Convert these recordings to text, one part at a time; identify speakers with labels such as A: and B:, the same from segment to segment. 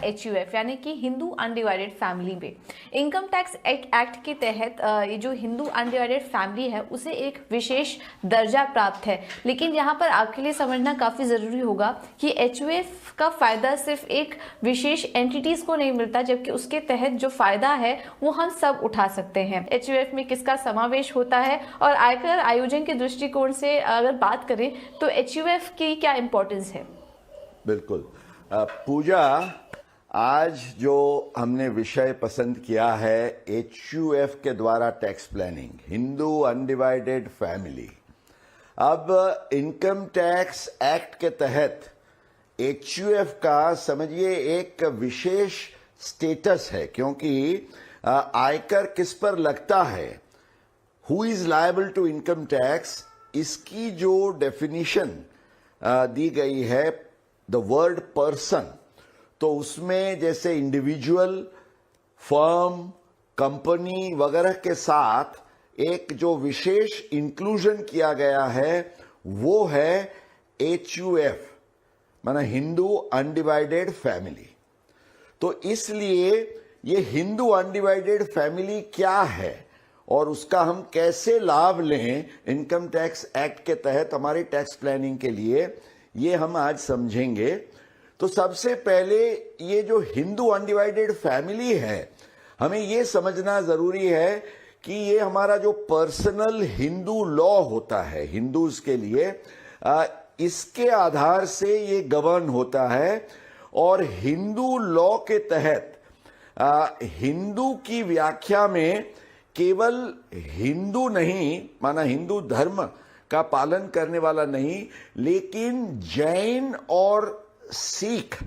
A: HUF यानी कि Hindu undivided family में। इनकम टैक्स एक्ट के तहत ये जो हिंदू अनडिवाइडेड फैमिली है उसे एक विशेष दर्जा प्राप्त है। लेकिन यहाँ पर आपके लिए समझना काफ़ी ज़रूरी होगा कि HUF का फ़ायदा सिर्फ एक विशेष एंटिटीज़ को नहीं मिलता, जबकि उसके तहत जो फ़ायदा है वो हम सब उठा सकते हैं। HUF में किसका समावेश होता है और आयकर आयोजन के दृष्टिकोण से अगर बात करें तो HUF की क्या इंपॉर्टेंस है?
B: बिल्कुल पूजा, आज जो हमने विषय पसंद किया है HUF के द्वारा tax planning, Hindu undivided family. अब इनकम टैक्स एक्ट के तहत HUF का समझिए एक विशेष स्टेटस है, क्योंकि आयकर किस पर लगता है, who is liable to income tax, इसकी जो डेफिनेशन दी गई है द वर्ड पर्सन, तो उसमें जैसे इंडिविजुअल, फर्म, कंपनी वगैरह के साथ एक जो विशेष इंक्लूजन किया गया है वो है HUF, माना हिंदू अनडिवाइडेड फैमिली। तो इसलिए ये हिंदू अनडिवाइडेड फैमिली क्या है और उसका हम कैसे लाभ लें इनकम टैक्स एक्ट के तहत हमारी टैक्स प्लानिंग के लिए, ये हम आज समझेंगे। तो सबसे पहले ये जो हिंदू अनडिवाइडेड फैमिली है, हमें ये समझना जरूरी है कि ये हमारा जो पर्सनल हिंदू लॉ होता है हिंदूज के लिए, इसके आधार से ये गवर्न होता है। और हिंदू लॉ के तहत हिंदू की व्याख्या में केवल हिंदू नहीं, माना हिंदू धर्म का पालन करने वाला नहीं, लेकिन जैन और सिख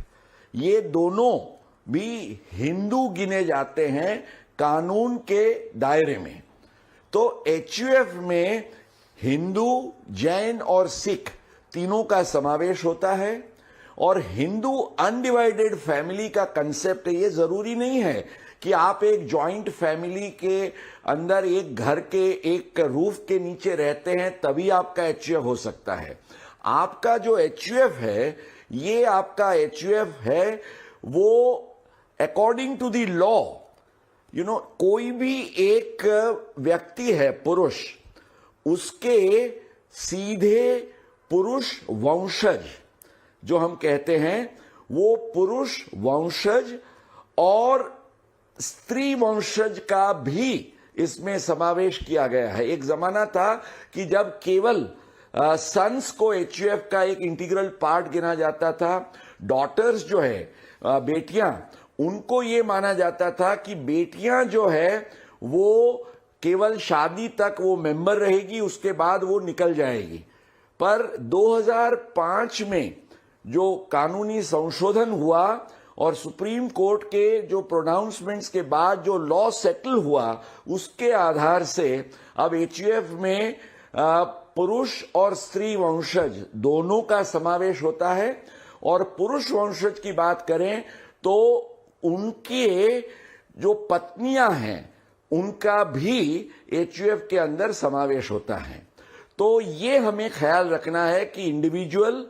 B: ये दोनों भी हिंदू गिने जाते हैं कानून के दायरे में। तो HUF में हिंदू, जैन और सिख तीनों का समावेश होता है। और हिंदू अनडिवाइडेड फैमिली का कंसेप्ट, ये जरूरी नहीं है कि आप एक जॉइंट फैमिली के अंदर एक घर के एक रूफ के नीचे रहते हैं तभी आपका HUF हो सकता है। आपका जो HUF है, ये आपका HUF है वो अकॉर्डिंग टू द लॉ, कोई भी एक व्यक्ति है पुरुष, उसके सीधे पुरुष वंशज जो हम कहते हैं वो पुरुष वंशज और स्त्री वंशज का भी इसमें समावेश किया गया है। एक जमाना था कि जब केवल सन्स को HUF का एक इंटीग्रल पार्ट गिना जाता था, डॉटर्स जो है बेटियां, उनको ये माना जाता था कि बेटियां जो है वो केवल शादी तक वो मेंबर रहेगी, उसके बाद वो निकल जाएगी। पर 2005 में जो कानूनी संशोधन हुआ और सुप्रीम कोर्ट के जो प्रोनाउंसमेंट्स के बाद जो लॉ सेटल हुआ, उसके आधार से अब HUF में पुरुष और स्त्री वंशज दोनों का समावेश होता है। और पुरुष वंशज की बात करें तो उनके जो पत्नियां हैं उनका भी HUF के अंदर समावेश होता है। तो ये हमें ख्याल रखना है कि इंडिविजुअल,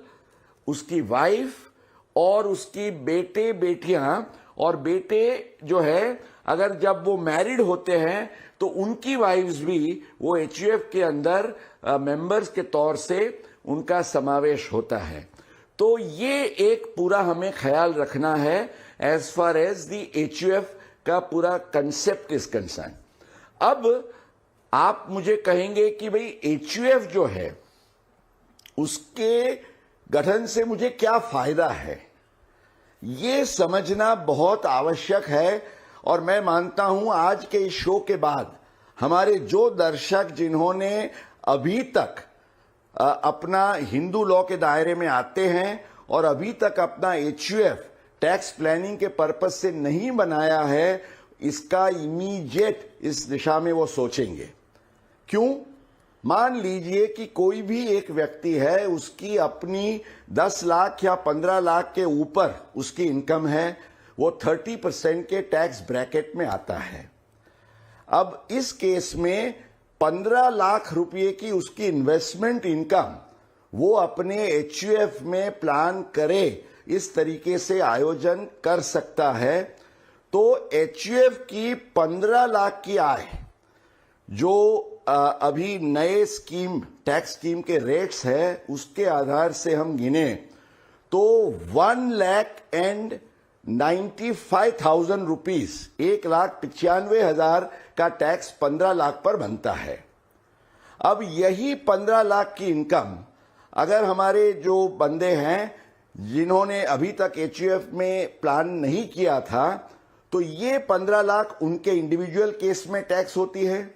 B: उसकी वाइफ और उसकी बेटे बेटियां, और बेटे जो है अगर जब वो मैरिड होते हैं तो उनकी वाइफ्स भी वो HUF के अंदर मेंबर्स के तौर से उनका समावेश होता है। तो ये एक पूरा हमें ख्याल रखना है as far as the HUF का पूरा कंसेप्ट इज कंसर्न। अब आप मुझे कहेंगे कि भाई HUF जो है उसके गठन से मुझे क्या फायदा है, ये समझना बहुत आवश्यक है। और मैं मानता हूं आज के इस शो के बाद हमारे जो दर्शक जिन्होंने अभी तक अपना हिंदू लॉ के दायरे में आते हैं और अभी तक अपना HUF टैक्स प्लानिंग के पर्पस से नहीं बनाया है, इसका इमीडिएट इस दिशा में वो सोचेंगे। क्यों? मान लीजिए कि कोई भी एक व्यक्ति है, उसकी अपनी 10 लाख या 15 लाख के ऊपर उसकी इनकम है, वो 30% के टैक्स ब्रैकेट में आता है। अब इस केस में 15 लाख रुपए की उसकी इन्वेस्टमेंट इनकम वो अपने HUF में प्लान करे इस तरीके से आयोजन कर सकता है, तो एचयूएफ की 15 लाख की आय जो अभी नए टैक्स स्कीम के रेट्स है उसके आधार से हम गिने तो 1,95,000 रुपीज, 1,95,000 का टैक्स 15 लाख पर बनता है। अब यही 15 लाख की इनकम अगर हमारे जो बंदे हैं जिन्होंने अभी तक एचयूएफ में प्लान नहीं किया था, तो ये 15 लाख उनके इंडिविजुअल केस में टैक्स होती है,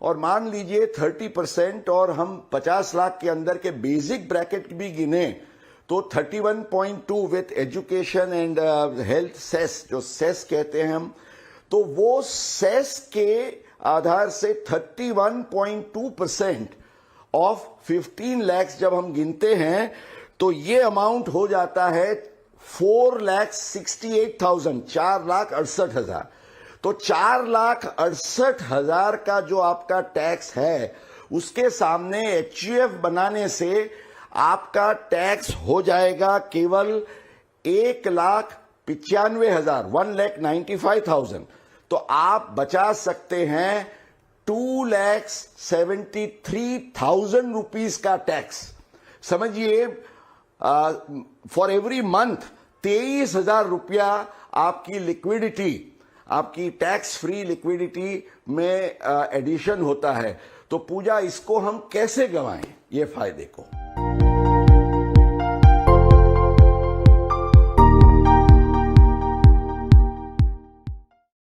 B: और मान लीजिए 30% और हम 50 लाख के अंदर के बेसिक ब्रैकेट भी गिने तो 31.2 with education and health cess, जो सेस कहते हैं हम, तो वो सेस के आधार से 31.2% ऑफ 15 लाख जब हम गिनते हैं तो ये अमाउंट हो जाता है 4,68,000, 4,68,000। तो 4,68,000 का जो आपका टैक्स है उसके सामने एचयूएफ बनाने से आपका टैक्स हो जाएगा केवल 1,95,000, 1,95,000। तो आप बचा सकते हैं 2,73,000 रुपीज का टैक्स। समझिए फॉर एवरी मंथ 23,000 रुपया आपकी लिक्विडिटी, आपकी टैक्स फ्री लिक्विडिटी में एडिशन होता है। तो पूजा, इसको हम कैसे गंवाएं ये फायदे को?